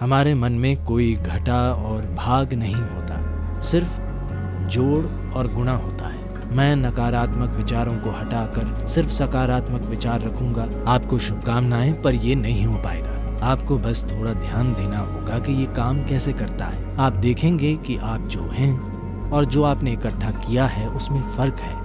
हमारे मन में कोई घटा और भाग नहीं होता, सिर्फ जोड़ और गुणा होता है। मैं नकारात्मक विचारों को हटाकर सिर्फ सकारात्मक विचार रखूंगा। आपको शुभकामनाएं, पर ये नहीं हो पाएगा। आपको बस थोड़ा ध्यान देना होगा कि ये काम कैसे करता है। आप देखेंगे कि आप जो हैं और जो आपने इकट्ठा किया है उसमें फर्क है।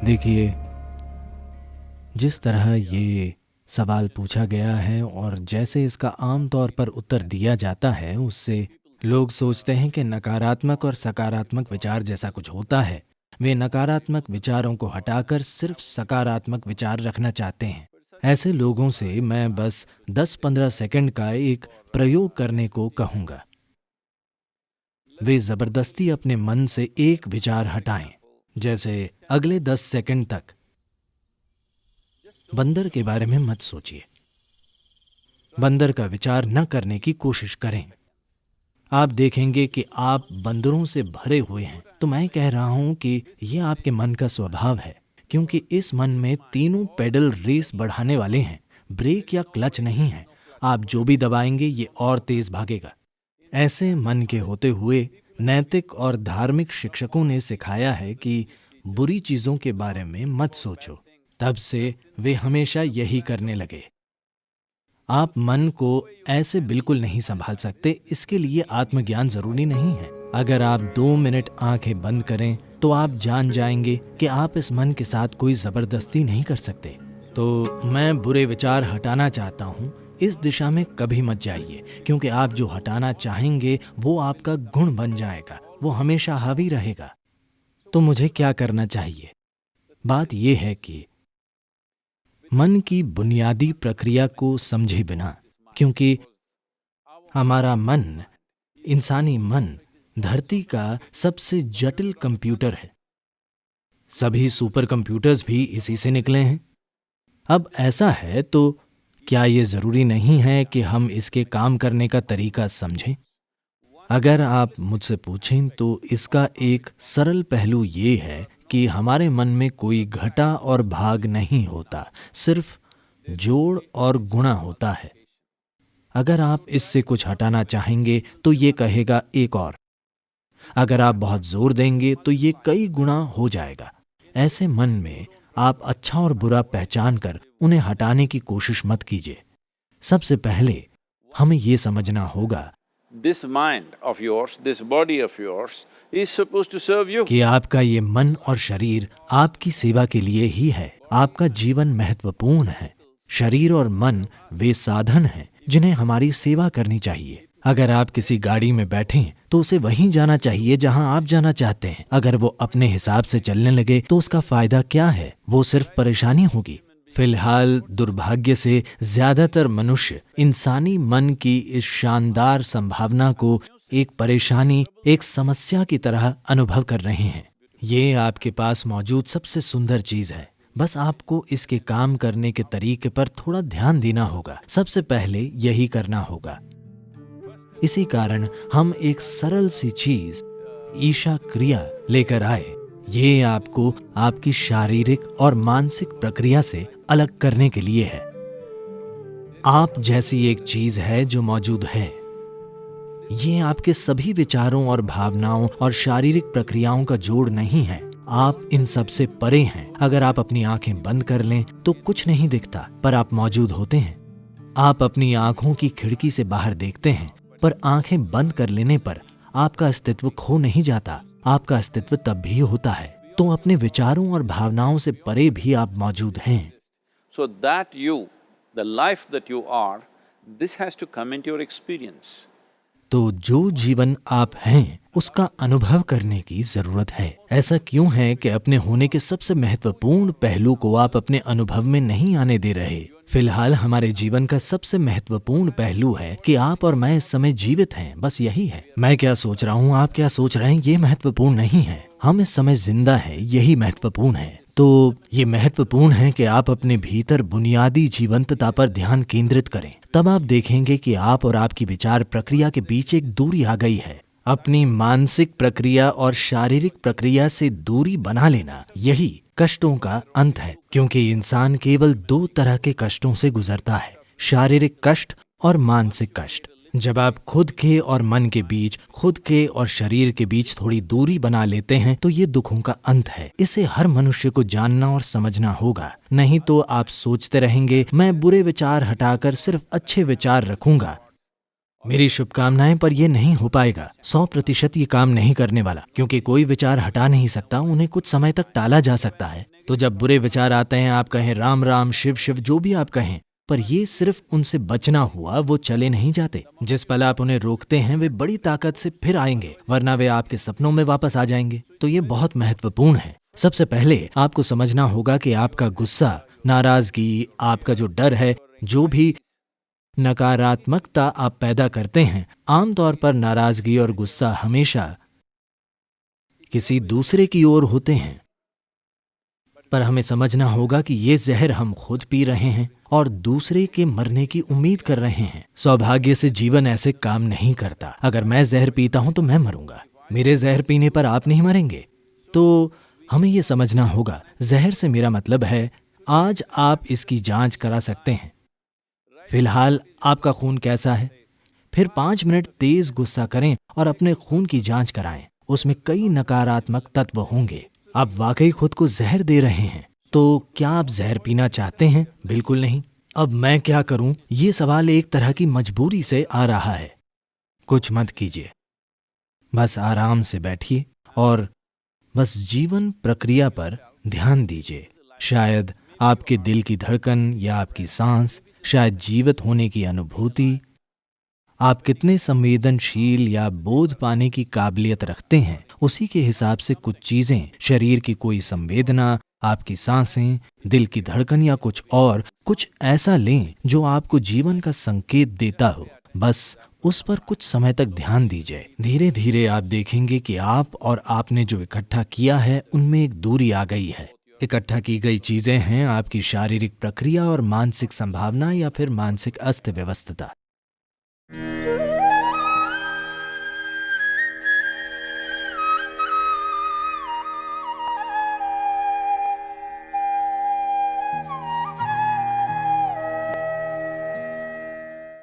देखिए, जिस तरह ये सवाल पूछा गया है और जैसे इसका आम तौर पर उत्तर दिया जाता है, उससे लोग सोचते हैं कि नकारात्मक और सकारात्मक विचार जैसा कुछ होता है। वे नकारात्मक विचारों को हटाकर सिर्फ सकारात्मक विचार रखना चाहते हैं। ऐसे लोगों से मैं बस 10-15 सेकंड का एक प्रयोग करने को कहूँगा। वे ज़बरदस्ती अपने मन से एक विचार हटाएं, जैसे अगले 10 सेकंड तक बंदर के बारे में मत सोचिए। बंदर का विचार न करने की कोशिश करें। आप देखेंगे कि आप बंदरों से भरे हुए हैं। तो मैं कह रहा हूं कि यह आपके मन का स्वभाव है, क्योंकि इस मन में तीनों पेडल रेस बढ़ाने वाले हैं। ब्रेक या क्लच नहीं है। आप जो भी दबाएंगे ये और तेज भागेगा। ऐसे मन के होते हुए नैतिक और धार्मिक शिक्षकों ने सिखाया है कि बुरी चीजों के बारे में मत सोचो। तब से वे हमेशा यही करने लगे। आप मन को ऐसे बिल्कुल नहीं संभाल सकते। इसके लिए आत्मज्ञान जरूरी नहीं है। अगर आप 2 मिनट आंखें बंद करें तो आप जान जाएंगे कि आप इस मन के साथ कोई जबरदस्ती नहीं कर सकते। तो मैं बुरे विचार हटाना चाहता हूं, इस दिशा में कभी मत जाइए, क्योंकि आप जो हटाना चाहेंगे वो आपका गुण बन जाएगा। वो हमेशा हावी रहेगा। तो मुझे क्या करना चाहिए? बात यह है कि मन की बुनियादी प्रक्रिया को समझे बिना, क्योंकि हमारा मन, इंसानी मन, धरती का सबसे जटिल कंप्यूटर है। सभी सुपर कंप्यूटर्स भी इसी से निकले हैं। अब ऐसा है तो क्या ये जरूरी नहीं है कि हम इसके काम करने का तरीका समझें? अगर आप मुझसे पूछें तो इसका एक सरल पहलू ये है कि हमारे मन में कोई घटा और भाग नहीं होता, सिर्फ जोड़ और गुणा होता है। अगर आप इससे कुछ हटाना चाहेंगे तो ये कहेगा एक और। अगर आप बहुत जोर देंगे तो ये कई गुणा हो जाएगा। ऐसे मन में आप अच्छा और बुरा पहचान कर उन्हें हटाने की कोशिश मत कीजिए। सबसे पहले हमें ये समझना होगा This mind of yours, this body of yours is supposed to serve you. कि आपका ये मन और शरीर आपकी सेवा के लिए ही है। आपका जीवन महत्वपूर्ण है। शरीर और मन वे साधन हैं जिन्हें हमारी सेवा करनी चाहिए। अगर आप किसी गाड़ी में बैठें तो उसे वहीं जाना चाहिए जहां आप जाना चाहते हैं। अगर वो अपने हिसाब से चलने लगे तो उसका फायदा क्या है? वो सिर्फ परेशानी होगी। फिलहाल दुर्भाग्य से ज्यादातर मनुष्य इंसानी मन की इस शानदार संभावना को एक परेशानी, एक समस्या की तरह अनुभव कर रहे हैं। ये आपके पास मौजूद सबसे सुंदर चीज है। बस आपको इसके काम करने के तरीके पर थोड़ा ध्यान देना होगा। सबसे पहले यही करना होगा। इसी कारण हम एक सरल सी चीज, ईशा क्रिया लेकर आए। ये आपको आपकी शारीरिक और मानसिक प्रक्रिया से अलग करने के लिए है। आप जैसी एक चीज है जो मौजूद है। ये आपके सभी विचारों और भावनाओं और शारीरिक प्रक्रियाओं का जोड़ नहीं है। आप इन सब से परे हैं। अगर आप अपनी आंखें बंद कर लें तो कुछ नहीं दिखता, पर आप मौजूद होते हैं। आप अपनी आंखों की खिड़की से बाहर देखते हैं, पर आंखें बंद कर लेने पर आपका अस्तित्व खो नहीं जाता। आपका अस्तित्व तब भी होता है। तो अपने विचारों और भावनाओं से परे भी आप मौजूद हैं। So that you, the life that you are, this has to come into your experience. तो जो जीवन आप हैं उसका अनुभव करने की जरूरत है। ऐसा क्यों है कि अपने होने के सबसे महत्वपूर्ण पहलू को आप अपने अनुभव में नहीं आने दे रहे? फिलहाल हमारे जीवन का सबसे महत्वपूर्ण पहलू है कि आप और मैं इस समय जीवित हैं। बस यही है। मैं क्या सोच रहा हूँ, आप क्या सोच रहे हैं, ये महत्वपूर्ण नहीं है। हम इस समय जिंदा हैं, यही महत्वपूर्ण है। तो ये महत्वपूर्ण है कि आप अपने भीतर बुनियादी जीवंतता पर ध्यान केंद्रित करें। तब आप देखेंगे कि आप और आपकी विचार प्रक्रिया के बीच एक दूरी आ गई है। अपनी मानसिक प्रक्रिया और शारीरिक प्रक्रिया से दूरी बना लेना, यही कष्टों का अंत है। क्योंकि इंसान केवल 2 तरह के कष्टों से गुजरता है, शारीरिक कष्ट और मानसिक कष्ट। जब आप खुद के और मन के बीच, खुद के और शरीर के बीच थोड़ी दूरी बना लेते हैं तो ये दुखों का अंत है। इसे हर मनुष्य को जानना और समझना होगा, नहीं तो आप सोचते रहेंगे मैं बुरे विचार हटाकर सिर्फ अच्छे विचार रखूंगा, मेरी शुभकामनाएं, पर यह नहीं हो पाएगा। 100% ये काम नहीं करने वाला, क्योंकि कोई विचार हटा नहीं सकता, उन्हें कुछ समय तक टाला जा सकता है। तो जब बुरे विचार आते हैं, आप कहें राम राम, शिव शिव, जो भी आप कहें, पर ये सिर्फ उनसे बचना हुआ, वो चले नहीं जाते। जिस पल आप उन्हें रोकते हैं वे बड़ी ताकत से फिर आएंगे, वरना वे आपके सपनों में वापस आ जाएंगे। तो ये बहुत महत्वपूर्ण है। सबसे पहले आपको समझना होगा कि आपका गुस्सा, नाराजगी, आपका जो डर है, जो भी नकारात्मकता आप पैदा करते हैं, आमतौर पर नाराजगी और गुस्सा हमेशा किसी दूसरे की ओर होते हैं। पर हमें समझना होगा कि ये जहर हम खुद पी रहे हैं और दूसरे के मरने की उम्मीद कर रहे हैं। सौभाग्य से जीवन ऐसे काम नहीं करता। अगर मैं जहर पीता हूं तो मैं मरूंगा, मेरे जहर पीने पर आप नहीं मरेंगे। तो हमें यह समझना होगा, जहर से मेरा मतलब है आज आप इसकी जांच करा सकते हैं, फिलहाल आपका खून कैसा है। फिर 5 मिनट तेज गुस्सा करें और अपने खून की जांच कराएं, उसमें कई नकारात्मक तत्व होंगे। आप वाकई खुद को जहर दे रहे हैं। तो क्या आप जहर पीना चाहते हैं? बिल्कुल नहीं। अब मैं क्या करूं? ये सवाल एक तरह की मजबूरी से आ रहा है। कुछ मत कीजिए, बस आराम से बैठिए और बस जीवन प्रक्रिया पर ध्यान दीजिए। शायद आपके दिल की धड़कन या आपकी सांस, शायद जीवित होने की अनुभूति, आप कितने संवेदनशील या बोध पाने की काबिलियत रखते हैं, उसी के हिसाब से कुछ चीजें, शरीर की कोई संवेदना, आपकी सांसें, दिल की धड़कन या कुछ ऐसा लें जो आपको जीवन का संकेत देता हो। बस उस पर कुछ समय तक ध्यान दीजिए। धीरे धीरे आप देखेंगे कि आप और आपने जो इकट्ठा किया है उनमें एक दूरी आ गई है। इकट्ठा की गई चीजें हैं आपकी शारीरिक प्रक्रिया और मानसिक संभावना या फिर मानसिक अस्त व्यवस्था।